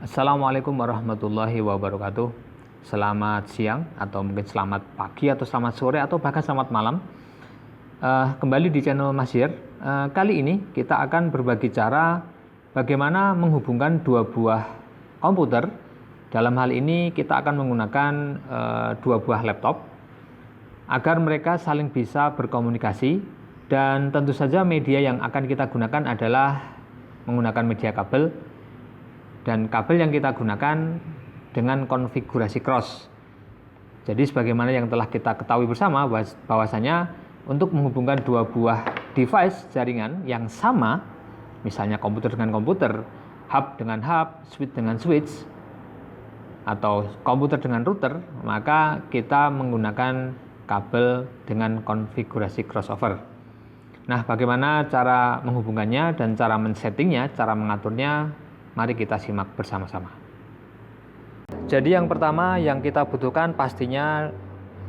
Assalamualaikum warahmatullahi wabarakatuh. Selamat siang atau mungkin selamat pagi atau selamat sore atau bahkan selamat malam. Kembali di channel Mas Yer. Kali ini kita akan berbagi cara bagaimana menghubungkan dua buah komputer. Dalam hal ini kita akan menggunakan dua buah laptop agar mereka saling bisa berkomunikasi, dan tentu saja media yang akan kita gunakan adalah menggunakan media kabel, dan kabel yang kita gunakan dengan konfigurasi cross. Jadi sebagaimana yang telah kita ketahui bersama bahwasanya untuk menghubungkan dua buah device jaringan yang sama, misalnya komputer dengan komputer, hub dengan hub, switch dengan switch, atau komputer dengan router, maka kita menggunakan kabel dengan konfigurasi crossover. Nah, bagaimana cara menghubungkannya dan cara men-settingnya, cara mengaturnya, mari kita simak bersama-sama. Jadi yang pertama yang kita butuhkan pastinya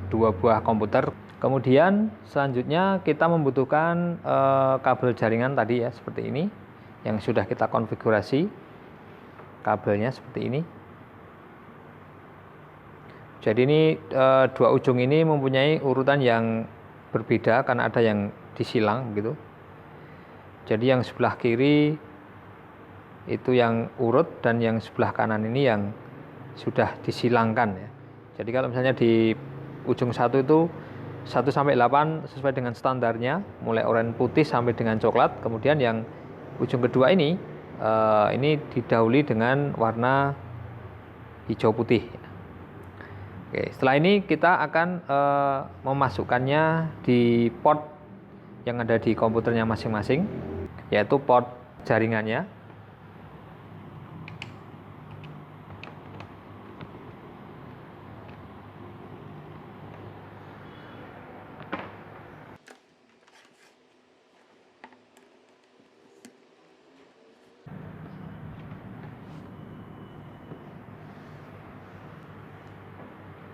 dua buah komputer. Kemudian selanjutnya kita membutuhkan kabel jaringan tadi ya, seperti ini, yang sudah kita konfigurasi kabelnya seperti ini. Jadi ini dua ujung ini mempunyai urutan yang berbeda karena ada yang disilang gitu. Jadi yang sebelah kiri itu yang urut dan yang sebelah kanan ini yang sudah disilangkan ya. Jadi kalau misalnya di ujung satu itu 1 sampai 8 sesuai dengan standarnya, mulai oranye putih sampai dengan coklat. Kemudian yang ujung kedua ini didahului dengan warna hijau putih. Oke, setelah ini kita akan memasukkannya di port yang ada di komputernya masing-masing, yaitu port jaringannya.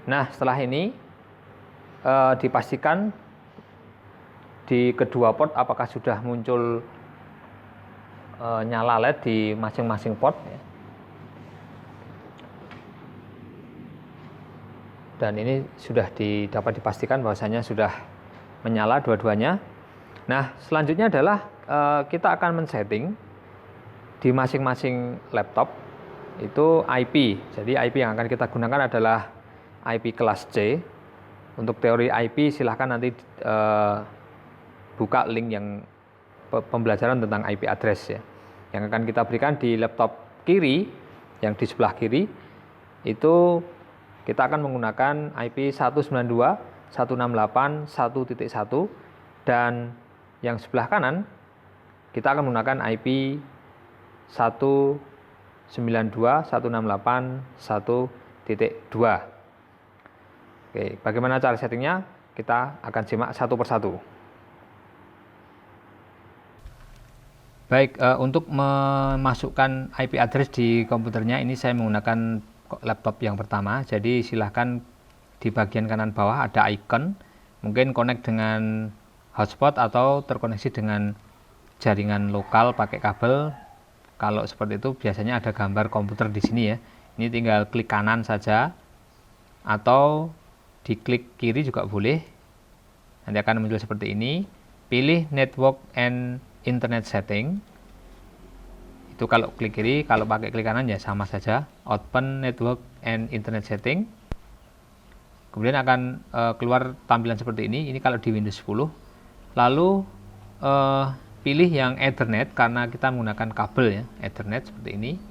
Nah, setelah ini dipastikan di kedua port apakah sudah muncul nyala LED di masing-masing port ya. Dan ini sudah dapat dipastikan bahwasanya sudah menyala dua-duanya. Nah, selanjutnya adalah kita akan men-setting di masing-masing laptop itu IP. Jadi IP yang akan kita gunakan adalah IP kelas C. Untuk teori IP silahkan nanti buka link yang pembelajaran tentang IP address ya, yang akan kita berikan di laptop kiri, yang di sebelah kiri itu kita akan menggunakan IP 192.168.1.1, dan yang sebelah kanan kita akan menggunakan IP 192.168.1.2. Oke, bagaimana cara settingnya? Kita akan simak satu persatu. Baik, untuk memasukkan IP address di komputernya ini saya menggunakan laptop yang pertama. Jadi silahkan di bagian kanan bawah ada icon, mungkin connect dengan hotspot atau terkoneksi dengan jaringan lokal pakai kabel. Kalau seperti itu biasanya ada gambar komputer di sini ya. Ini tinggal klik kanan saja atau diklik kiri juga boleh. Nanti akan muncul seperti ini. Pilih Network and Internet Setting. Itu kalau klik kiri, kalau pakai klik kanan ya sama saja. Open Network and Internet Setting. Kemudian akan keluar tampilan seperti ini. Ini kalau di Windows 10. Lalu pilih yang Ethernet karena kita menggunakan kabel ya, Ethernet seperti ini.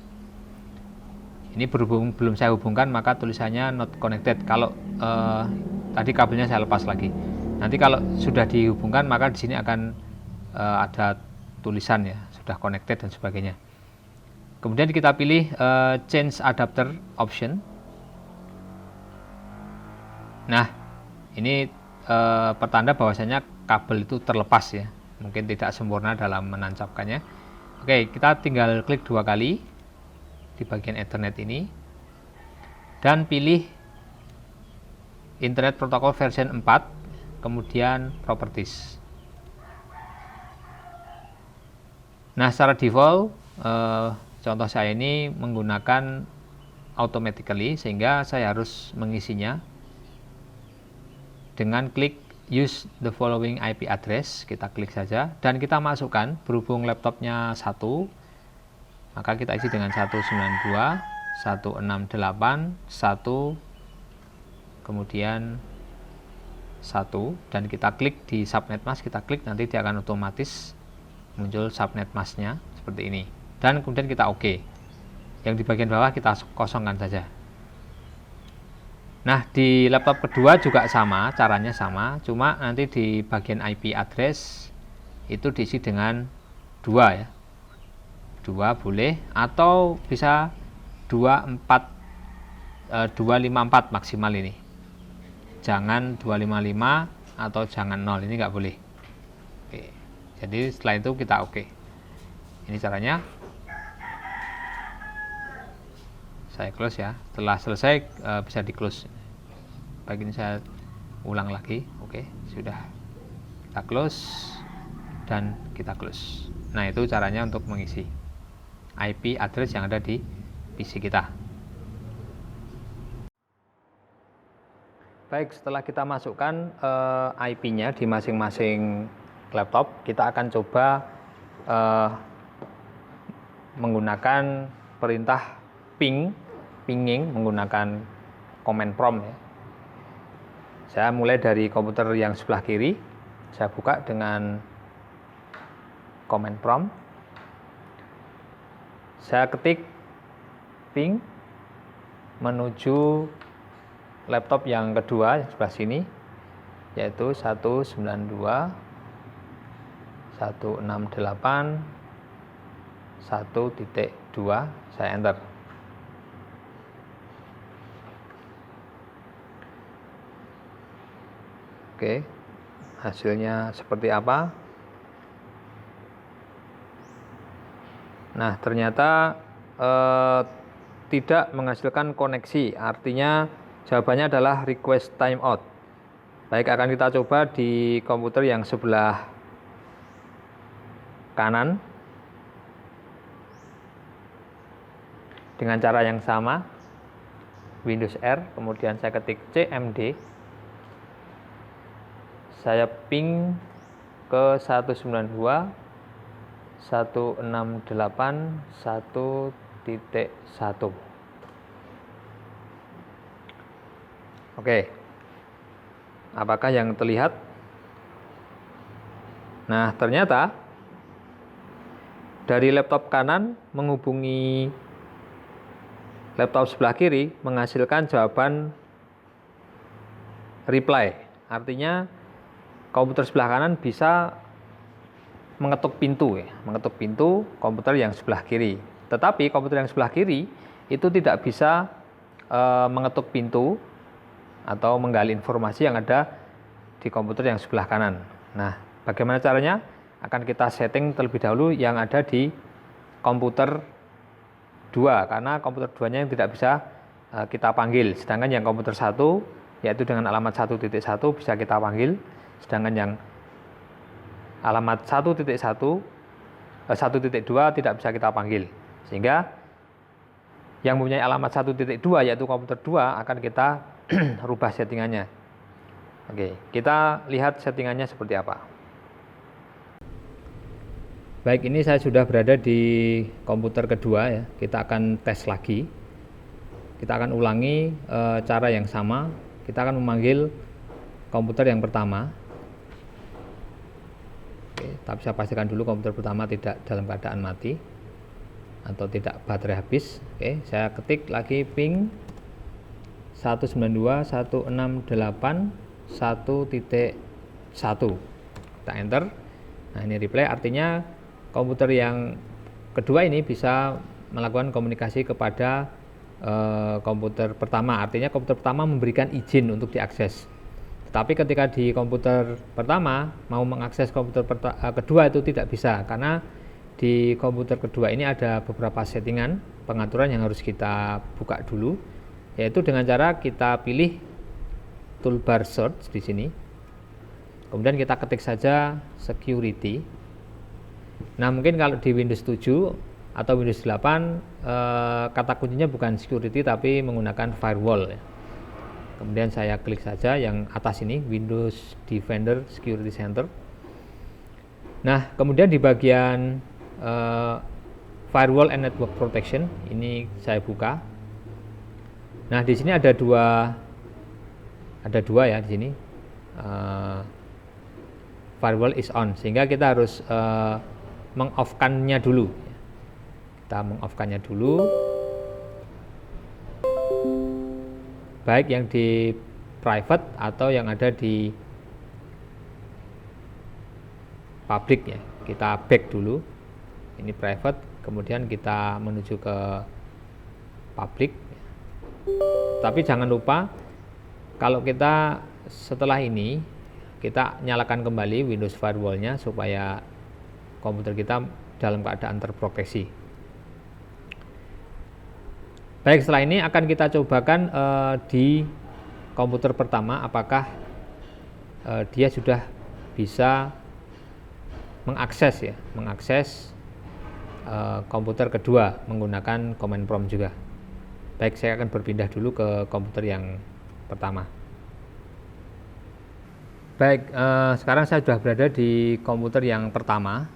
Ini berhubung belum saya hubungkan maka tulisannya not connected. Kalau tadi kabelnya saya lepas lagi. Nanti kalau sudah dihubungkan maka di sini akan ada tulisan ya, sudah connected dan sebagainya. Kemudian kita pilih change adapter option. Nah, ini pertanda bahwasanya kabel itu terlepas ya, mungkin tidak sempurna dalam menancapkannya. Oke, kita tinggal klik 2 kali di bagian Ethernet ini dan pilih Internet Protocol version 4, kemudian Properties. Nah, secara default contoh saya ini menggunakan automatically, sehingga saya harus mengisinya dengan klik use the following IP address. Kita klik saja dan kita masukkan, berhubung laptopnya 1, maka kita isi dengan 192.168.1, kemudian 1, dan kita klik di subnet mask, kita klik, nanti dia akan otomatis muncul subnet masknya seperti ini, dan kemudian kita OK. Yang di bagian bawah kita kosongkan saja. Nah, di laptop kedua juga sama, caranya sama, cuma nanti di bagian IP address itu diisi dengan 2 ya. 2 boleh, atau bisa 254 maksimal ini. Jangan 255 atau jangan 0, ini nggak boleh. Oke. Jadi setelah itu kita OK. Ini caranya. Saya close ya. Setelah selesai bisa di close. Baik, ini saya ulang lagi. Oke, sudah. Kita close dan kita close. Nah, itu caranya untuk mengisi IP address yang ada di PC kita. Baik, setelah kita masukkan IP-nya di masing-masing laptop, kita akan coba menggunakan perintah pinging menggunakan command prompt ya. Saya mulai dari komputer yang sebelah kiri, saya buka dengan command prompt. Saya ketik ping menuju laptop yang kedua sebelah sini, yaitu 192.168.1.2. Saya enter. Oke, hasilnya seperti apa? Nah, ternyata tidak menghasilkan koneksi, artinya jawabannya adalah request timeout. Baik, akan kita coba di komputer yang sebelah kanan dengan cara yang sama, Windows R, kemudian saya ketik cmd, saya ping ke 192.168.1.1. Oke, apakah yang terlihat? Nah, ternyata dari laptop kanan menghubungi laptop sebelah kiri menghasilkan jawaban reply. Artinya komputer sebelah kanan bisa mengetuk pintu ya, mengetuk pintu komputer yang sebelah kiri. Tetapi komputer yang sebelah kiri itu tidak bisa mengetuk pintu atau menggali informasi yang ada di komputer yang sebelah kanan. Nah, bagaimana caranya? Akan kita setting terlebih dahulu yang ada di komputer 2, karena komputer 2-nya yang tidak bisa kita panggil. Sedangkan yang komputer 1, yaitu dengan alamat 1.1 bisa kita panggil. Sedangkan yang alamat 1.2 tidak bisa kita panggil. Sehingga yang mempunyai alamat 1.2 yaitu komputer 2 akan kita rubah settingannya. Oke, kita lihat settingannya seperti apa. Baik, ini saya sudah berada di komputer kedua ya. Kita akan tes lagi. Kita akan ulangi cara yang sama. Kita akan memanggil komputer yang pertama. Oke, tapi saya pastikan dulu komputer pertama tidak dalam keadaan mati atau tidak baterai habis. Oke, saya ketik lagi ping 192.168.1.1. Kita enter. Nah, ini reply, artinya komputer yang kedua ini bisa melakukan komunikasi kepada komputer pertama. Artinya komputer pertama memberikan izin untuk diakses. Tetapi ketika di komputer pertama mau mengakses komputer kedua itu tidak bisa, karena di komputer kedua ini ada beberapa settingan pengaturan yang harus kita buka dulu, yaitu dengan cara kita pilih toolbar search di sini. Kemudian kita ketik saja security. Nah, mungkin kalau di Windows 7 atau Windows 8 kata kuncinya bukan security tapi menggunakan firewall ya. Kemudian saya klik saja yang atas ini, Windows Defender Security Center. Nah, kemudian di bagian Firewall and Network Protection ini saya buka. Nah, di sini ada dua ya di sini. Firewall is on, sehingga kita harus meng-off-kannya dulu. Kita meng-off-kannya dulu. Baik yang di private atau yang ada di public ya. Kita back dulu. Ini private, kemudian kita menuju ke public. Tapi jangan lupa kalau kita setelah ini kita nyalakan kembali Windows Firewall-nya supaya komputer kita dalam keadaan terproteksi. Baik, setelah ini akan kita cobakan di komputer pertama apakah dia sudah bisa mengakses komputer kedua menggunakan command prompt juga. Baik, saya akan berpindah dulu ke komputer yang pertama. Baik, sekarang saya sudah berada di komputer yang pertama.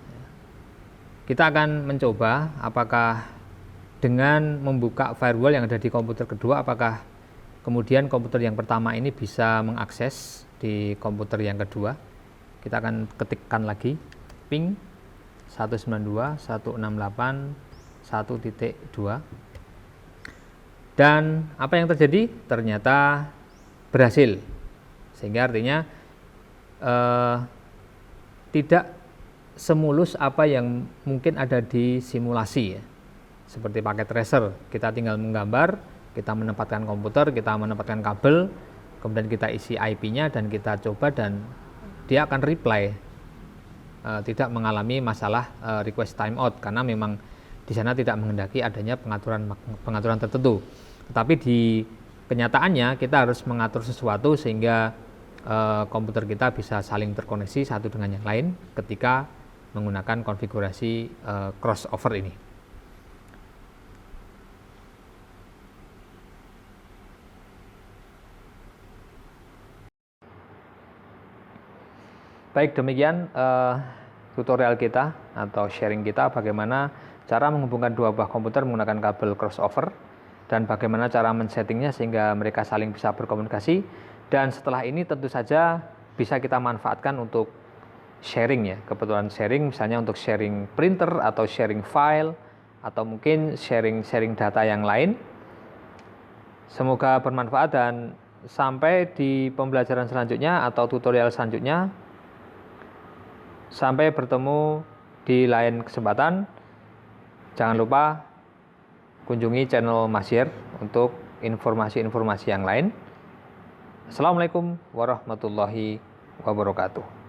Kita akan mencoba apakah dengan membuka firewall yang ada di komputer kedua, apakah kemudian komputer yang pertama ini bisa mengakses di komputer yang kedua. Kita akan ketikkan lagi ping 192.168.1.2, dan apa yang terjadi? Ternyata berhasil, sehingga artinya tidak semulus apa yang mungkin ada di simulasi ya. Seperti pakai tracer, kita tinggal menggambar, kita menempatkan komputer, kita menempatkan kabel, kemudian kita isi IP-nya dan kita coba dan dia akan reply, tidak mengalami masalah request timeout karena memang di sana tidak menghendaki adanya pengaturan tertentu. Tetapi di kenyataannya kita harus mengatur sesuatu sehingga komputer kita bisa saling terkoneksi satu dengan yang lain ketika menggunakan konfigurasi crossover ini. Baik, demikian tutorial kita atau sharing kita bagaimana cara menghubungkan dua buah komputer menggunakan kabel crossover dan bagaimana cara men-settingnya sehingga mereka saling bisa berkomunikasi. Dan setelah ini tentu saja bisa kita manfaatkan untuk sharing ya, kebetulan sharing misalnya untuk sharing printer atau sharing file atau mungkin sharing data yang lain. Semoga bermanfaat dan sampai di pembelajaran selanjutnya atau tutorial selanjutnya. Sampai bertemu di lain kesempatan. Jangan lupa kunjungi channel Masyir untuk informasi-informasi yang lain. Assalamualaikum warahmatullahi wabarakatuh.